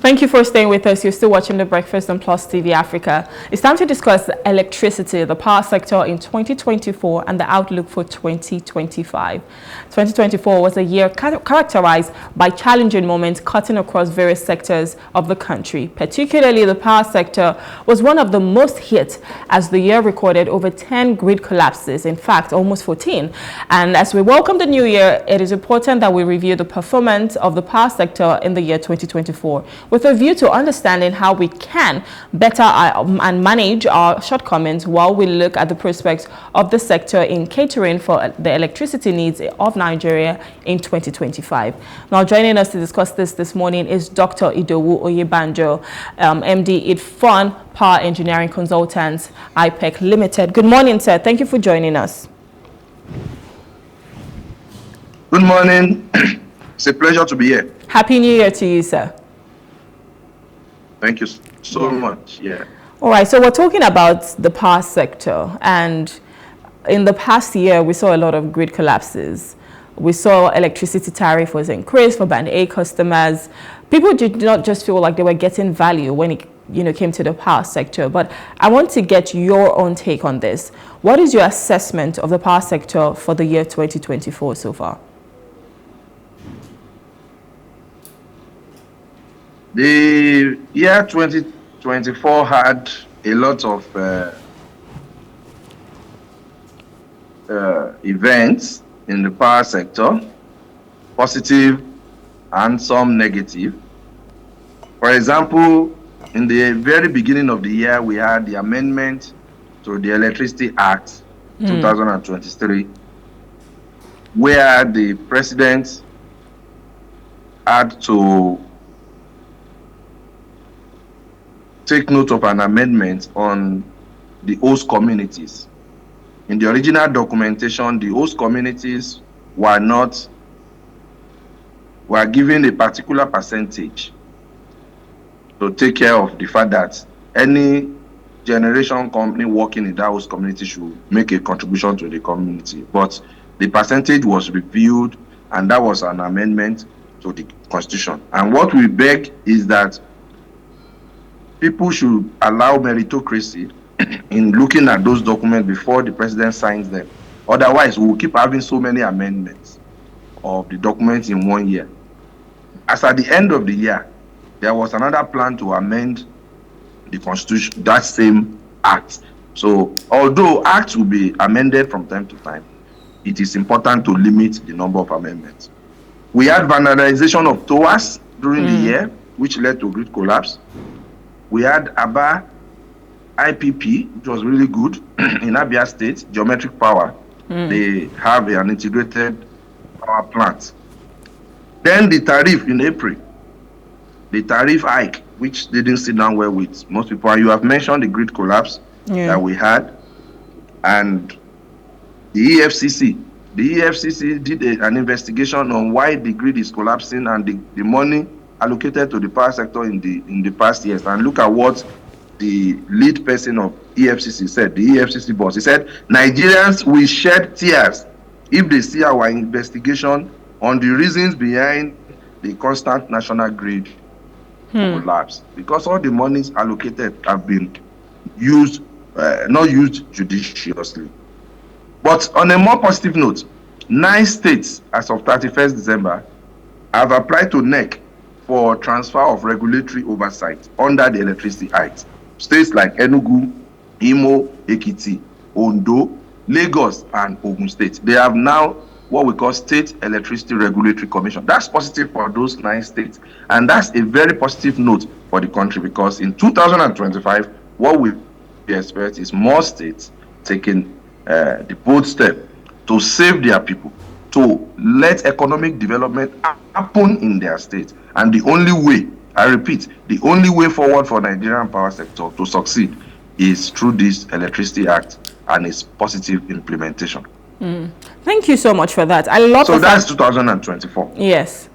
Thank you for staying with us. You're still watching The Breakfast on Plus TV Africa. It's time to discuss electricity, the power sector in 2024 and the outlook for 2025. 2024 was a year characterized by challenging moments cutting across various sectors of the country. Particularly the power sector was one of the most hit as the year recorded over 10 grid collapses, in fact almost 14. And as we welcome the new year, it is important that we review the performance of the power sector in the year 2024. With a view to understanding how we can better and manage our shortcomings while we look at the prospects of the sector in catering for the electricity needs of Nigeria in 2025. Now, joining us to discuss this morning is Dr. Idowu Oyebanjo, MD, IDFON Power Engineering Consultants, IPEC Limited. Good morning, sir. Thank you for joining us. Good morning. It's a pleasure to be here. Happy New Year to you, sir. Thank you so much. Yeah. All right. So we're talking about the power sector, and in the past year, we saw a lot of grid collapses. We saw electricity tariff was increased for Band A customers. People did not just feel like they were getting value when it came to the power sector. But I want to get your own take on this. What is your assessment of the power sector for the year 2024 so far? The year 2024 had a lot of events in the power sector, positive and some negative. For example, in the very beginning of the year, we had the amendment to the Electricity Act 2023, where the president had to take note of an amendment on the host communities. In the original documentation, the host communities were given a particular percentage to take care of the fact that any generation company working in that host community should make a contribution to the community. But the percentage was reviewed, and that was an amendment to the Constitution. And what we beg is that people should allow meritocracy in looking at those documents before the president signs them. Otherwise, we will keep having so many amendments of the documents in 1 year. As at the end of the year, there was another plan to amend the Constitution, that same act. So, although acts will be amended from time to time, it is important to limit the number of amendments. We had vandalization of towers during the year, which led to grid collapse. We had Aba IPP, which was really good in Abia State, geometric power. They have an integrated power plant. Then the tariff in April, the tariff hike, which didn't sit down well with most people. And you have mentioned the grid collapse that we had, and the EFCC. The EFCC did an investigation on why the grid is collapsing and the money allocated to the power sector in the past years. And look at what the lead person of EFCC said, the EFCC boss. He said, Nigerians will shed tears if they see our investigation on the reasons behind the constant national grid collapse. Because all the monies allocated have been used, not used judiciously. But on a more positive note, 9 states, as of 31st December, have applied to NEC for transfer of regulatory oversight under the Electricity Act. States like Enugu, Imo, Ekiti, Ondo, Lagos, and Ogun State. They have now what we call State Electricity Regulatory Commission. That's positive for those 9 states. And that's a very positive note for the country, because in 2025, what we expect is more states taking the bold step to save their people, to let economic development happen in their state. And the only way, I repeat, the only way forward for Nigerian power sector to succeed is through this Electricity Act and its positive implementation. Thank you so much for that. I love so that's 2024. Yes.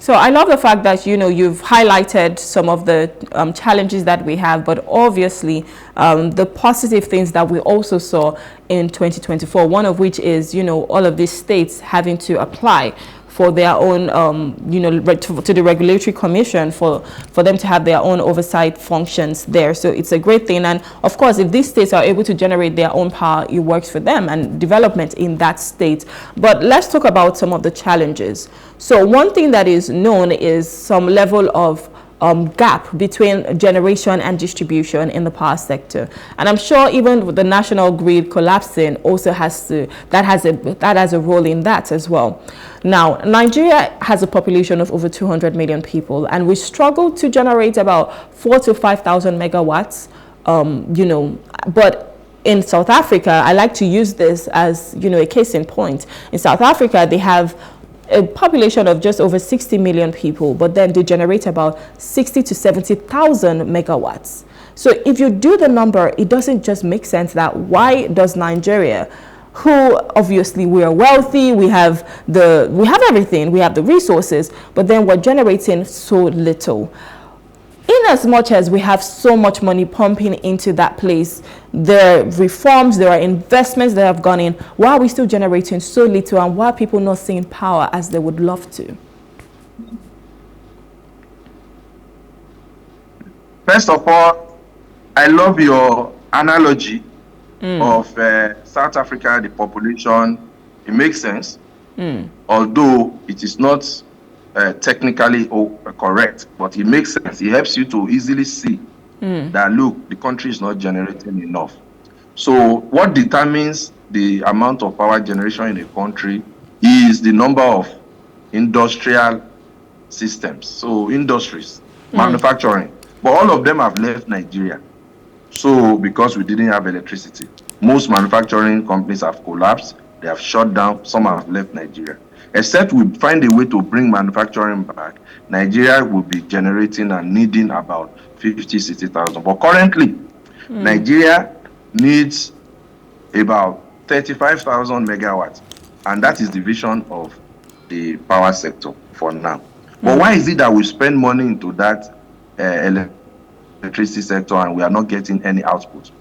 So I love the fact that, you've highlighted some of the challenges that we have, but obviously the positive things that we also saw in 2024, one of which is, all of these states having to apply for their own, to the regulatory commission for them to have their own oversight functions there. So it's a great thing. And of course, if these states are able to generate their own power, it works for them and development in that state. But let's talk about some of the challenges. So one thing that is known is some level of gap between generation and distribution in the power sector, and I'm sure even with the national grid collapsing also has a role in that as well. Now, Nigeria has a population of over 200 million people, and we struggle to generate about 4,000 to 5,000 megawatts. But in South Africa, I like to use this as a case in point. In South Africa, they have a population of just over 60 million people, but then they generate about 60 to 70,000 megawatts. So if you do the number, it doesn't just make sense that why does Nigeria, who obviously we are wealthy, we have everything, we have the resources, but then we're generating so little. In as much as we have so much money pumping into that place, there are reforms, there are investments that have gone in, why are we still generating so little, and why are people not seeing power as they would love to? First of all, I love your analogy of South Africa, the population. It makes sense, although it is not technically correct, but it makes sense. It helps you to easily see that, look, the country is not generating enough. So what determines the amount of power generation in a country is the number of industrial systems. So industries, manufacturing, but all of them have left Nigeria. So because we didn't have electricity, most manufacturing companies have collapsed, they have shut down, some have left Nigeria. Except we find a way to bring manufacturing back, Nigeria will be generating and needing about 50, 60,000. But currently, Nigeria needs about 35,000 megawatts. And that is the vision of the power sector for now. But why is it that we spend money into that electricity sector and we are not getting any output?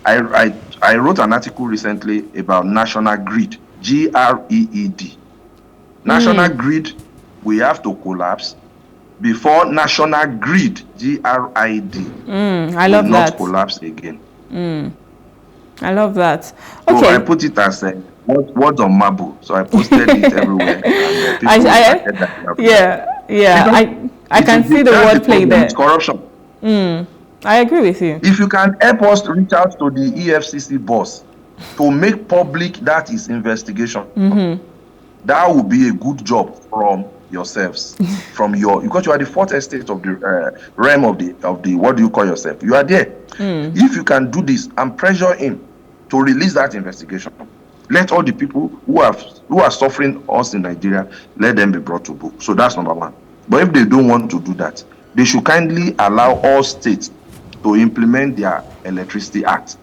I wrote an article recently about National Grid, GREED. National Grid, we have to collapse before National Grid, GRID, I love that. Not collapse again. I love that. Okay. So I put it as words on marble. So I posted it everywhere. I can see the wordplay there. It's corruption. I agree with you. If you can help us reach out to the EFCC boss to make public that is investigation, that would be a good job from yourselves, because you are the fourth estate of the realm of the what do you call yourself? You are there. If you can do this and pressure him to release that investigation, let all the people who are suffering us in Nigeria, let them be brought to book. So that's number one. But if they don't want to do that, they should kindly allow all states to implement their Electricity Act.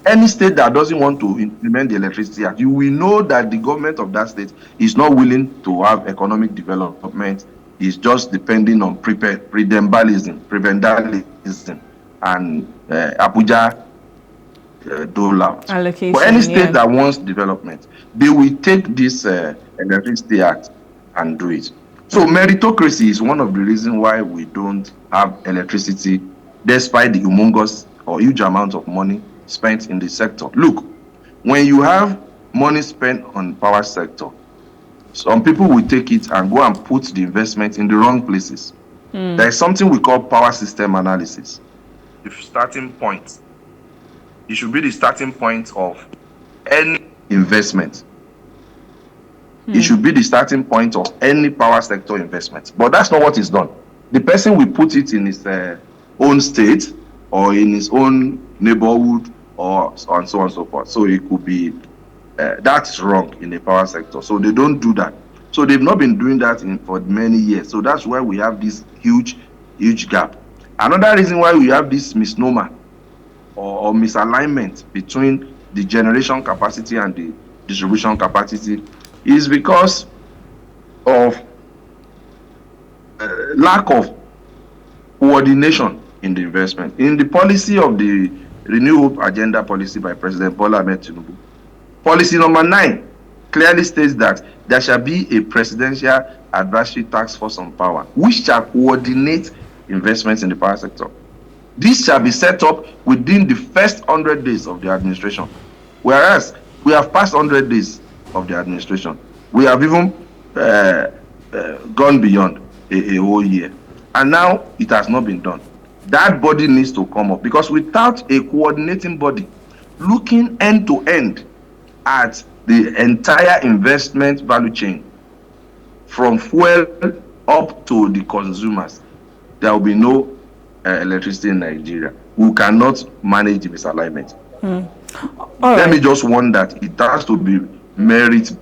Any state that doesn't want to implement the Electricity Act, you will know that the government of that state is not willing to have economic development. It's just depending on prebendalism and Abuja dole-out. For any state that wants development, they will take this Electricity Act and do it. So meritocracy is one of the reasons why we don't have electricity, despite the humongous or huge amount of money spent in the sector. Look, when you have money spent on power sector, some people will take it and go and put the investment in the wrong places. There is something we call power system analysis. The starting point. It should be the starting point of any investment. It should be the starting point of any power sector investment. But that's not what is done. The person will put it in his own state or in his own neighborhood or and so on and so forth. So it could be, that's wrong in the power sector. So they don't do that. So they've not been doing that for many years. So that's why we have this huge gap. Another reason why we have this misnomer or misalignment between the generation capacity and the distribution capacity is because of lack of coordination in the investment. In the policy of the Renewable Agenda policy by President Bola Ahmed Tinubu, policy number 9 clearly states that there shall be a presidential advisory task force on power, which shall coordinate investments in the power sector. This shall be set up within the first 100 days of the administration. Whereas we have passed 100 days of the administration. We have even gone beyond a whole year. And now it has not been done. That body needs to come up, because without a coordinating body looking end to end at the entire investment value chain, from fuel up to the consumers, there will be no electricity in Nigeria. We cannot manage the misalignment. Let me just warn that it has to be meritocracy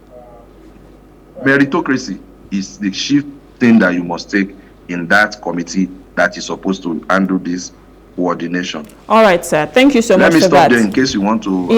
is the chief thing that you must take in that committee that is supposed to handle this coordination. All right, sir. Thank you so much for that. Let me stop there in case you want to...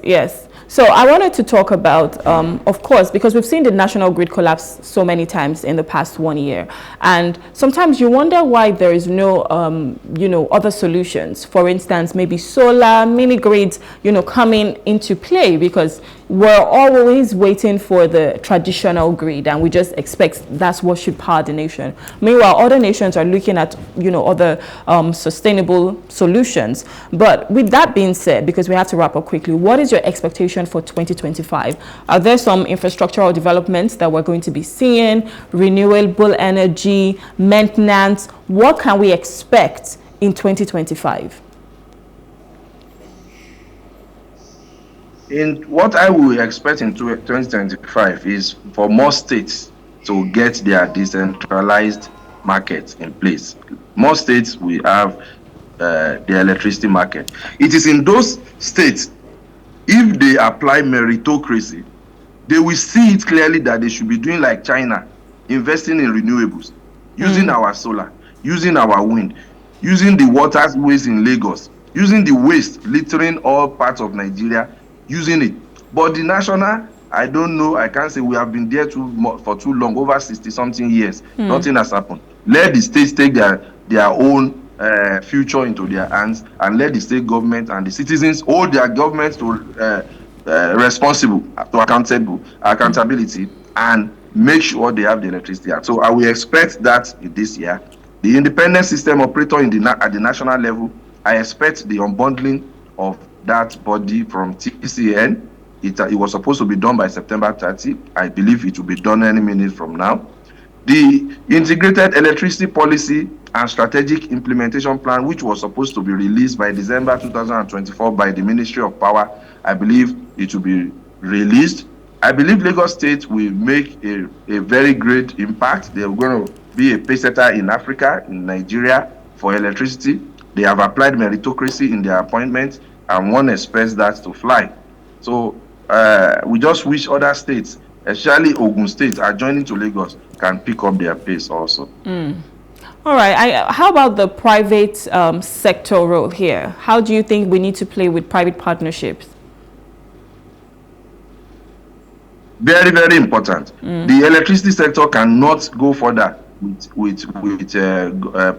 Yes. So I wanted to talk about, of course, because we've seen the national grid collapse so many times in the past 1 year. And sometimes you wonder why there is no, other solutions. For instance, maybe solar, mini grids, coming into play, because we're always waiting for the traditional grid and we just expect that's what should power the nation. Meanwhile, other nations are looking at, other sustainable solutions. But with that being said, because we have to wrap up quickly, what is your expectation for 2025? Are there some infrastructural developments that we're going to be seeing, renewable energy, maintenance? What can we expect in 2025? In what I will expect in 2025 is for more states to get their decentralized markets in place. More states will have their electricity market. It is in those states, if they apply meritocracy, they will see it clearly that they should be doing like China, investing in renewables, using our solar, using our wind, using the waterways in Lagos, using the waste littering all parts of Nigeria, using it. But the national, I don't know, I can't say. We have been there for too long, over 60-something years. Nothing has happened. Let the states take their own future into their hands, and let the state government and the citizens hold their governments to responsible, to accountability, and make sure they have the electricity. So I will expect that this year. The independent system operator at the national level, I expect the unbundling of that body from TCN. It was supposed to be done by September 30. I believe it will be done any minute from now. The integrated electricity policy and strategic implementation plan, which was supposed to be released by December 2024 by the Ministry of Power, I believe it will be released. I believe Lagos State will make a very great impact. They're going to be a pacesetter in Africa, in Nigeria, for electricity. They have applied meritocracy in their appointments, and one expects that to fly. So we just wish other states, especially Ogun State, adjoining to Lagos, can pick up their pace also. All right. How about the private sector role here? How do you think we need to play with private partnerships? Very, very important. The electricity sector cannot go further with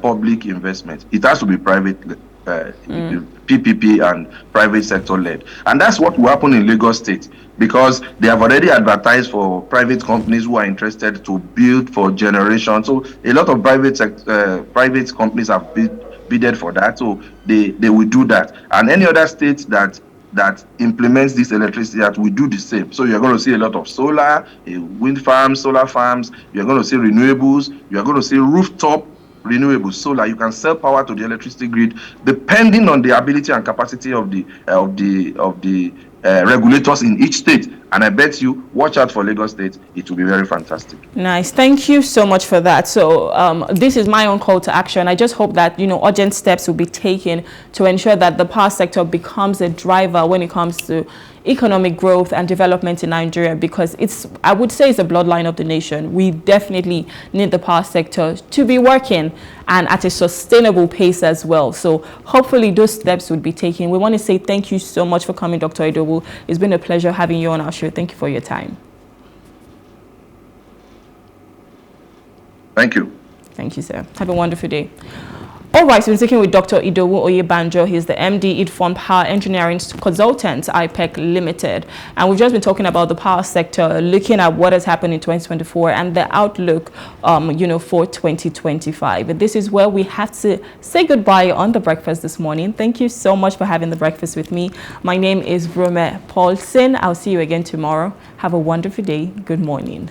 public investment. It has to be private, PPP and private sector led. And that's what will happen in Lagos State, because they have already advertised for private companies who are interested to build for generation. So a lot of private companies have bidded for that. So they will do that. And any other state that implements this electricity that will do the same. So you're going to see a lot of solar, wind farms, solar farms. You're going to see renewables. You're going to see rooftop renewables, solar. You can sell power to the electricity grid depending on the ability and capacity of the regulators in each state. And I bet you, watch out for Lagos State. It will be very fantastic. Nice. Thank you so much for that. So this is my own call to action. I just hope that, urgent steps will be taken to ensure that the power sector becomes a driver when it comes to economic growth and development in Nigeria, because I would say it's the bloodline of the nation. We definitely need the power sector to be working and at a sustainable pace as well. So hopefully those steps would be taken. We want to say thank you so much for coming, Dr. Idowu. It's been a pleasure having you on our show. Thank you for your time. Thank you. Thank you, sir. Have a wonderful day. All right, so we're speaking with Dr. Idowu Oyebanjo. He's the MD, IDFON Power Engineering Consultants, IPEC Limited. And we've just been talking about the power sector, looking at what has happened in 2024 and the outlook, for 2025. And this is where we have to say goodbye on The Breakfast this morning. Thank you so much for having The Breakfast with me. My name is Rume Paulson. I'll see you again tomorrow. Have a wonderful day. Good morning.